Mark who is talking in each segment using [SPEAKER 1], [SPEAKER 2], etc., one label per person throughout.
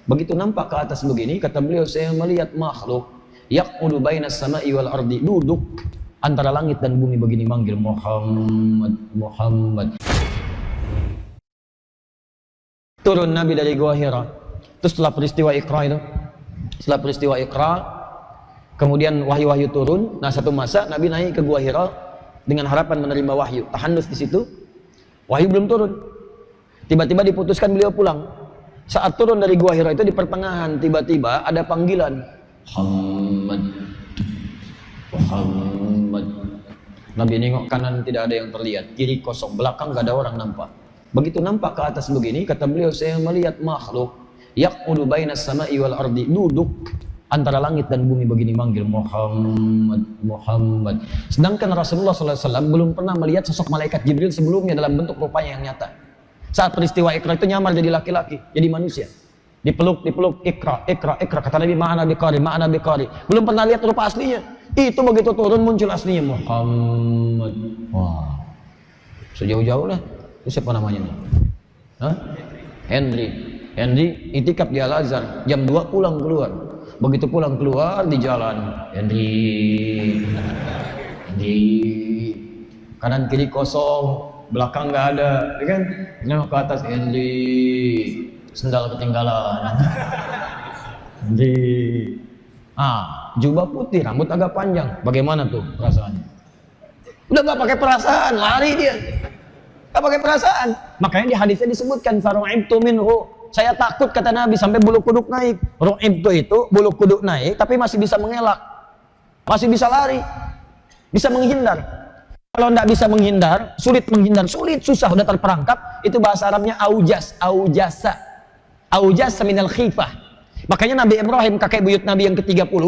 [SPEAKER 1] Begitu nampak ke atas begini, kata beliau, saya melihat makhluk yaqudu bainas sama'i wal ardi, duduk antara langit dan bumi begini, manggil Muhammad, Muhammad. Turun Nabi dari Gua Hira. Terus setelah peristiwa Iqra itu, setelah peristiwa Iqra, kemudian wahyu-wahyu turun. Nah, satu masa Nabi naik ke Gua Hira dengan harapan menerima wahyu. Tahannus di situ, wahyu belum turun. Tiba-tiba diputuskan beliau pulang. Saat turun dari Gua Hira itu di pertengahan, tiba-tiba ada panggilan, Muhammad, Muhammad. Nabi nengok kanan, tidak ada yang terlihat, kiri kosong, belakang gak ada orang nampak. Begitu nampak ke atas begini, kata beliau, saya melihat makhluk yaqudu bainas sama'i wal ardi, duduk antara langit dan bumi begini, manggil Muhammad, Muhammad. Sedangkan Rasulullah SAW belum pernah melihat sosok malaikat Jibril sebelumnya dalam bentuk rupanya yang nyata. Saat peristiwa Iqra itu nyamar jadi laki-laki, jadi manusia. Dipeluk, Iqra, Iqra, Iqra. Kata Nabi, ma'ana biqari, ma'ana biqari. Belum pernah lihat rupa aslinya. Itu begitu turun muncul aslinya, Muhammad. Wah, sejauh-jauh lah. Itu siapa namanya? Hah? Henry itikaf di Al-Azhar, jam 2 pulang keluar. Begitu pulang keluar di jalan, Henry, kanan kiri kosong, belakang nggak ada, ya kan? Nengok ke atas, Henry, sendal ketinggalan. Henry, jubah putih, rambut agak panjang. Bagaimana tuh perasaannya? Udah nggak pakai perasaan, lari dia. Gak pakai perasaan. Makanya di hadisnya disebutkan faru'ibtu minhu, saya takut kata Nabi sampai bulu kuduk naik. Ru'ibtu itu bulu kuduk naik tapi masih bisa mengelak, masih bisa lari, bisa menghindar. Kalau tidak bisa menghindar, sulit menghindar, sulit, susah, udah terperangkap, itu bahasa Arabnya aujas, aujasa, aujasa minal khifah. Makanya Nabi Ibrahim, kakek buyut Nabi yang ke-30,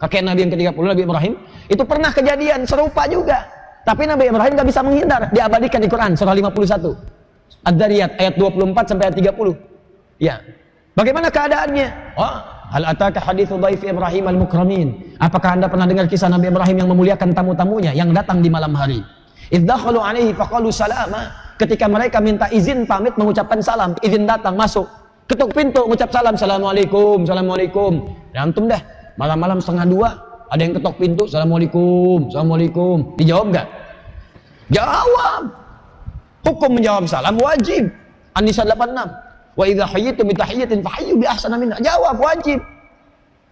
[SPEAKER 1] kakek Nabi yang ke-30, Nabi Ibrahim, itu pernah kejadian serupa juga. Tapi Nabi Ibrahim gak bisa menghindar, diabadikan di Quran surah 51 Ad-Dariyat ayat 24 sampai ayat 30. Ya, bagaimana keadaannya? Hal ataka hadithu dhaifi Ibrahim al-mukramin, apakah anda pernah dengar kisah Nabi Ibrahim yang memuliakan tamu-tamunya yang datang di malam hari? Iddakhalu alaihi faqalu salama, ketika mereka minta izin pamit mengucapkan salam, izin datang masuk, ketuk pintu mengucap salam, assalamualaikum, assalamualaikum. Ya, antum dah malam-malam 1:30 ada yang ketok pintu, assalamualaikum, assalamualaikum. Dijawab nggak? Jawab. Hukum menjawab salam wajib. An-Nisa 86. Wa idza hayyitum bi tahiyyatin fahayyu bi ahsana minha. Jawab wajib.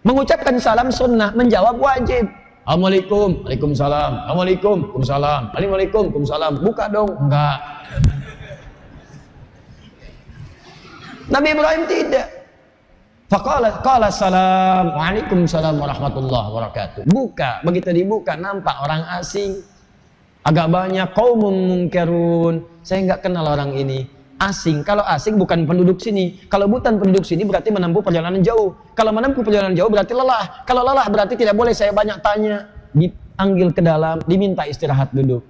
[SPEAKER 1] Mengucapkan salam sunnah, menjawab wajib. Assalamualaikum, waalaikumsalam. Assalamualaikum, waalaikumsalam. Assalamualaikum, waalaikumsalam. Buka dong. Enggak. Nabi Ibrahim tidak. Faqala salam, waalaikumsalam warahmatullahi wabarakatuh. Buka, begitu dibuka nampak orang asing. Agak banyak qaumun munkarun. Saya nggak kenal orang ini. Asing, kalau asing bukan penduduk sini. Kalau bukan penduduk sini berarti menempuh perjalanan jauh. Kalau menempuh perjalanan jauh berarti lelah. Kalau lelah berarti tidak boleh saya banyak tanya. Dipanggil ke dalam, diminta istirahat duduk.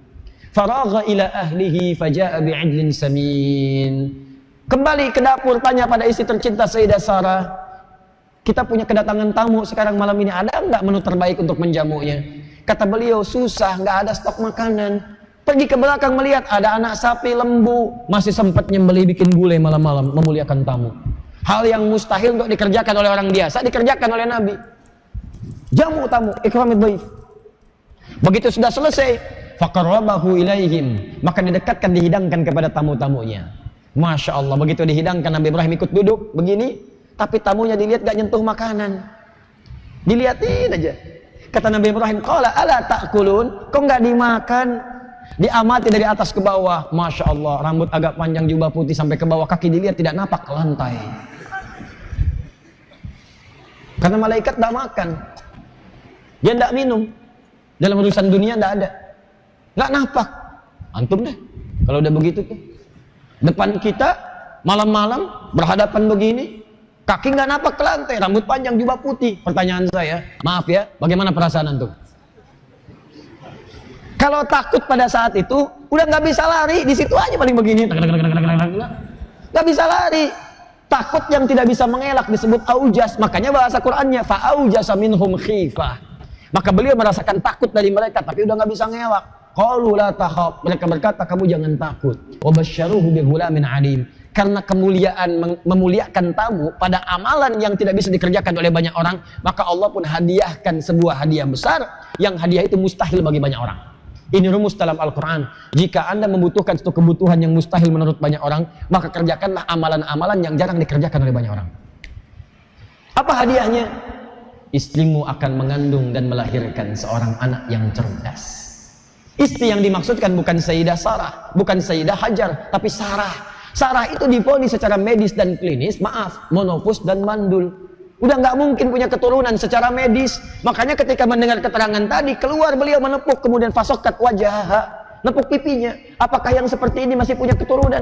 [SPEAKER 1] Faragha ila ahlihi faja'a bi'idlin samin. Kembali ke dapur, tanya pada istri tercinta Sayyidah Sarah, kita punya kedatangan tamu sekarang malam ini, ada nggak menu terbaik untuk menjamunya? Kata beliau, susah, nggak ada stok makanan. Pergi ke belakang melihat ada anak sapi, lembu, masih sempat nyembelih bikin gulai malam-malam, memuliakan tamu. Hal yang mustahil untuk dikerjakan oleh orang biasa, dikerjakan oleh Nabi. Jamu tamu, ikramid dhaif. Begitu sudah selesai, faqarrabahu ilaihim, maka didekatkan, dihidangkan kepada tamu-tamunya. Masya Allah, begitu dihidangkan Nabi Ibrahim ikut duduk begini, tapi tamunya dilihat gak nyentuh makanan, dilihatin aja. Kata Nabi Ibrahim, qala ala ta'kulun, kok gak dimakan? Diamati dari atas ke bawah, Masya Allah, rambut agak panjang, jubah putih sampai ke bawah, kaki dilihat tidak napak ke lantai. Karena malaikat gak makan, dia gak minum, dalam urusan dunia gak ada, gak napak. Antum deh kalau udah begitu tuh, depan kita malam-malam berhadapan begini, kaki nggak napak ke lantai, rambut panjang, jubah putih. Pertanyaan saya, maaf ya, bagaimana perasaan antum? Kalau takut pada saat itu, udah nggak bisa lari, di situ aja paling begini, nggak bisa lari. Takut yang tidak bisa mengelak disebut aujas, makanya bahasa Qur'annya fa'aujasa minhum khifah. Maka beliau merasakan takut dari mereka, tapi udah nggak bisa ngelak. Qalu la takhaf, mereka berkata kamu jangan takut. Wa basyaruhu bi ghulamin alim, karena kemuliaan memuliakan tamu pada amalan yang tidak bisa dikerjakan oleh banyak orang, maka Allah pun hadiahkan sebuah hadiah besar yang hadiah itu mustahil bagi banyak orang. Ini rumus dalam Al-Quran. Jika Anda membutuhkan satu kebutuhan yang mustahil menurut banyak orang, maka kerjakanlah amalan-amalan yang jarang dikerjakan oleh banyak orang. Apa hadiahnya? Istrimu akan mengandung dan melahirkan seorang anak yang cerdas. Istri yang dimaksudkan bukan Sayyidah Sarah, bukan Sayyidah Hajar, tapi Sarah. Sarah itu divonis secara medis dan klinis, maaf, monofus dan mandul. Udah nggak mungkin punya keturunan secara medis. Makanya ketika mendengar keterangan tadi, keluar beliau menepuk, kemudian fasokat wajah, nepuk pipinya. Apakah yang seperti ini masih punya keturunan?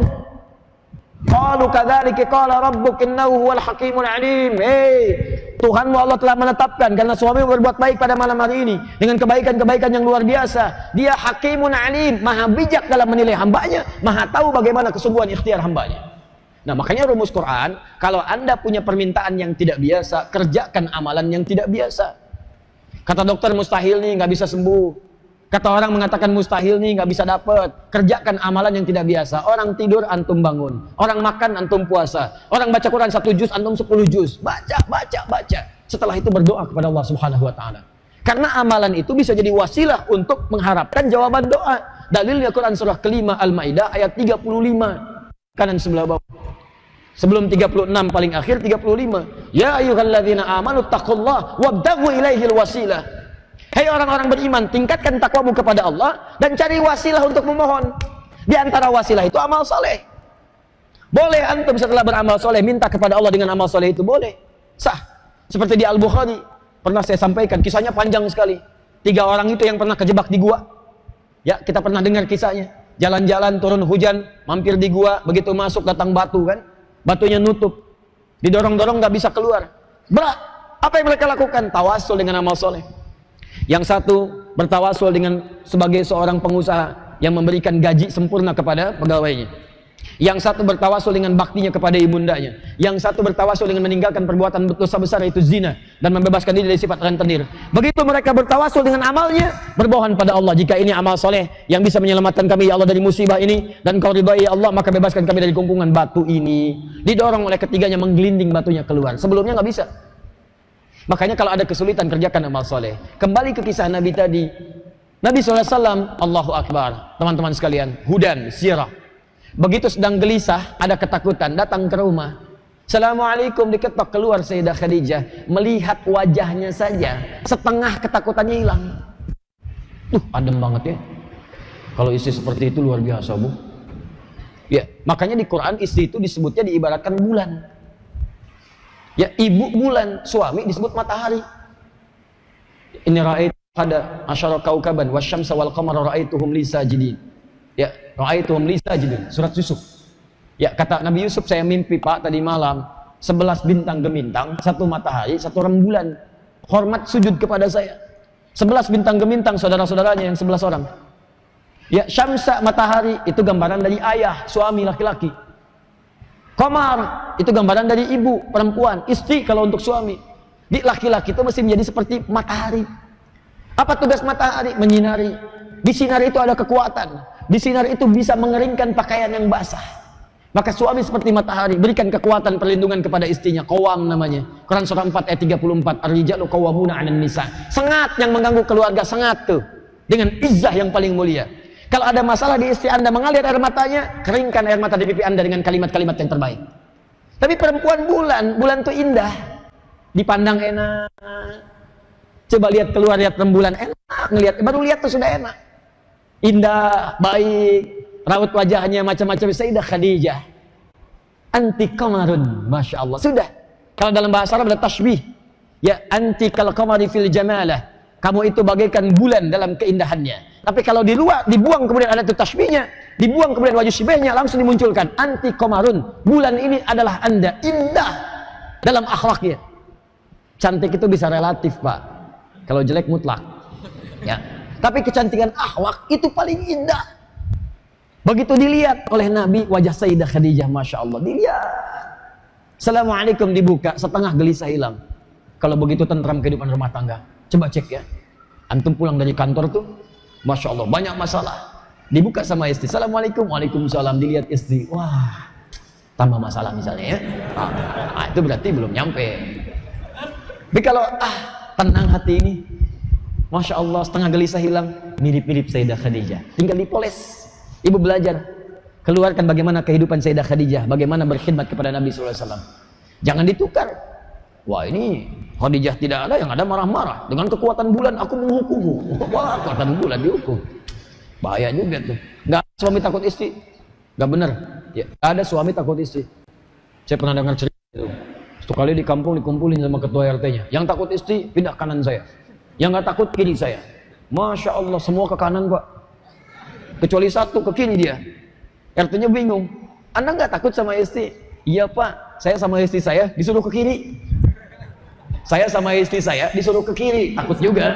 [SPEAKER 1] Qalu kadzalika qala rabbuk innahu huwal hakimul alim. Tuhanmu Allah telah menetapkan karena suamimu berbuat baik pada malam hari ini dengan kebaikan-kebaikan yang luar biasa. Dia hakimun alim, maha bijak dalam menilai hambanya, maha tahu bagaimana kesungguhan ikhtiar hambanya. Nah, makanya rumus Quran, kalau Anda punya permintaan yang tidak biasa, kerjakan amalan yang tidak biasa. Kata dokter mustahil nih, nggak bisa sembuh. Kata orang mengatakan mustahil nih, nggak bisa dapat. Kerjakan amalan yang tidak biasa. Orang tidur, antum bangun. Orang makan, antum puasa. Orang baca Quran 1 juz, antum 10 juz. Baca. Setelah itu berdoa kepada Allah Subhanahu wa Ta'ala. Karena amalan itu bisa jadi wasilah untuk mengharapkan jawaban doa. Dalilnya Quran surah kelima Al-Maidah ayat 35. Kanan sebelah bawah. Sebelum 36 paling akhir 35. Ya ayyuhalladzina amanu taqullaha wabtaghu ilaihil wasilah. Hei orang-orang beriman, tingkatkan takwamu kepada Allah dan cari wasilah untuk memohon. Di antara wasilah itu amal soleh. Boleh antum setelah beramal soleh minta kepada Allah dengan amal soleh itu, boleh, sah. Seperti di Al-Bukhari pernah saya sampaikan, kisahnya panjang sekali. 3 orang itu yang pernah kejebak di gua. Ya, kita pernah dengar kisahnya. Jalan-jalan turun hujan, mampir di gua, begitu masuk datang batu kan, batunya nutup, didorong-dorong nggak bisa keluar. Apa yang mereka lakukan? Tawasul dengan amal soleh. Yang satu bertawasul dengan sebagai seorang pengusaha yang memberikan gaji sempurna kepada pegawainya. Yang satu bertawasul dengan baktinya kepada ibundanya. Yang satu bertawasul dengan meninggalkan perbuatan dosa besar yaitu zina dan membebaskan diri dari sifat rentenir. Begitu mereka bertawasul dengan amalnya, berbohon pada Allah, jika ini amal soleh yang bisa menyelamatkan kami ya Allah dari musibah ini dan kau ridhai ya Allah, maka bebaskan kami dari gungkungan batu ini. Didorong oleh ketiganya menggelinding batunya keluar. Sebelumnya nggak bisa. Makanya kalau ada kesulitan, kerjakan amal soleh. Kembali ke kisah Nabi tadi. Nabi SAW, Allahu Akbar, teman-teman sekalian, hudan, sirah. Begitu sedang gelisah, ada ketakutan, datang ke rumah. Assalamualaikum, diketok, keluar Sayyidah Khadijah. Melihat wajahnya saja, setengah ketakutannya hilang. Adem banget ya. Kalau istri seperti itu luar biasa, Bu. Ya, makanya di Quran istri itu disebutnya diibaratkan bulan. Ya, ibu bulan, suami disebut matahari. Inni ra'aitu hada asyara kaukaban wasyamsa wal qamara ra'aituhum li sajidin. Ya, ra'aituhum li sajidin. Surat Yusuf. Ya, kata Nabi Yusuf, saya mimpi Pak tadi malam 11 bintang gemintang, 1 matahari, 1 rembulan. Hormat sujud kepada saya. 11 bintang gemintang saudara-saudaranya yang 11 orang. Ya, syamsa matahari itu gambaran dari ayah, suami laki-laki. Qamar itu gambaran dari ibu, perempuan, istri kalau untuk suami. Di laki-laki itu mesti menjadi seperti matahari. Apa tugas matahari? Menyinari. Di sinar itu ada kekuatan. Di sinar itu bisa mengeringkan pakaian yang basah. Maka suami seperti matahari, berikan kekuatan perlindungan kepada istrinya. Qawam namanya. Quran surah 4 ayat 34. Ar-rijalu qawwamuna 'alan nisa. Sengat yang mengganggu keluarga, sengat tuh. Dengan izzah yang paling mulia. Kalau ada masalah di istri Anda mengalir air matanya, keringkan air mata di pipi Anda dengan kalimat-kalimat yang terbaik. Tapi perempuan bulan tuh indah, dipandang enak. Coba lihat keluar, lihat rembulan, enak ngelihat, baru lihat tuh sudah enak. Indah, baik, raut wajahnya macam-macam. Sayyidah Khadijah, anti qamarun, masya Allah. Sudah. Kalau dalam bahasa Arab ada tashbih, ya anti kal qamari fil jamalah. Kamu itu bagaikan bulan dalam keindahannya. Tapi kalau dibuang kemudian ada itu tasbihnya, dibuang kemudian wajah sibahnya, langsung dimunculkan anti komarun. Bulan ini adalah Anda, indah dalam akhlaknya. Cantik itu bisa relatif, Pak. Kalau jelek mutlak. Ya. Tapi kecantikan akhlak itu paling indah. Begitu dilihat oleh Nabi wajah Sayyidah Khadijah, masya Allah, dilihat. Assalamualaikum dibuka, setengah gelisah hilang. Kalau begitu tentram kehidupan rumah tangga. Coba cek ya. Antum pulang dari kantor tuh, masya Allah, banyak masalah. Dibuka sama istri. Assalamualaikum, waalaikumsalam. Dilihat istri, wah, tambah masalah misalnya ya. Itu berarti belum nyampe. Tapi kalau tenang hati ini, Masya Allah, setengah gelisah hilang, mirip-mirip Sayyidah Khadijah, tinggal dipoles. Ibu belajar, keluarkan bagaimana kehidupan Sayyidah Khadijah, bagaimana berkhidmat kepada Nabi SAW. Jangan ditukar. Wah, ini Khadijah tidak ada, yang ada marah-marah. Dengan kekuatan bulan aku menghukummu. Wah, kekuatan bulan dihukum. Bahaya juga tuh. Nggak ada suami takut istri. Nggak benar. Ya, nggak ada suami takut istri. Saya pernah dengar cerita itu. Satu kali di kampung dikumpulin sama ketua RT-nya. Yang takut istri, pindah kanan saya. Yang nggak takut, kiri saya. Masya Allah, semua ke kanan, Pak. Kecuali satu, ke kiri dia. RT-nya bingung. Anda nggak takut sama istri? Iya, Pak. Saya sama istri saya disuruh ke kiri. Saya sama istri saya disuruh ke kiri. Takut juga.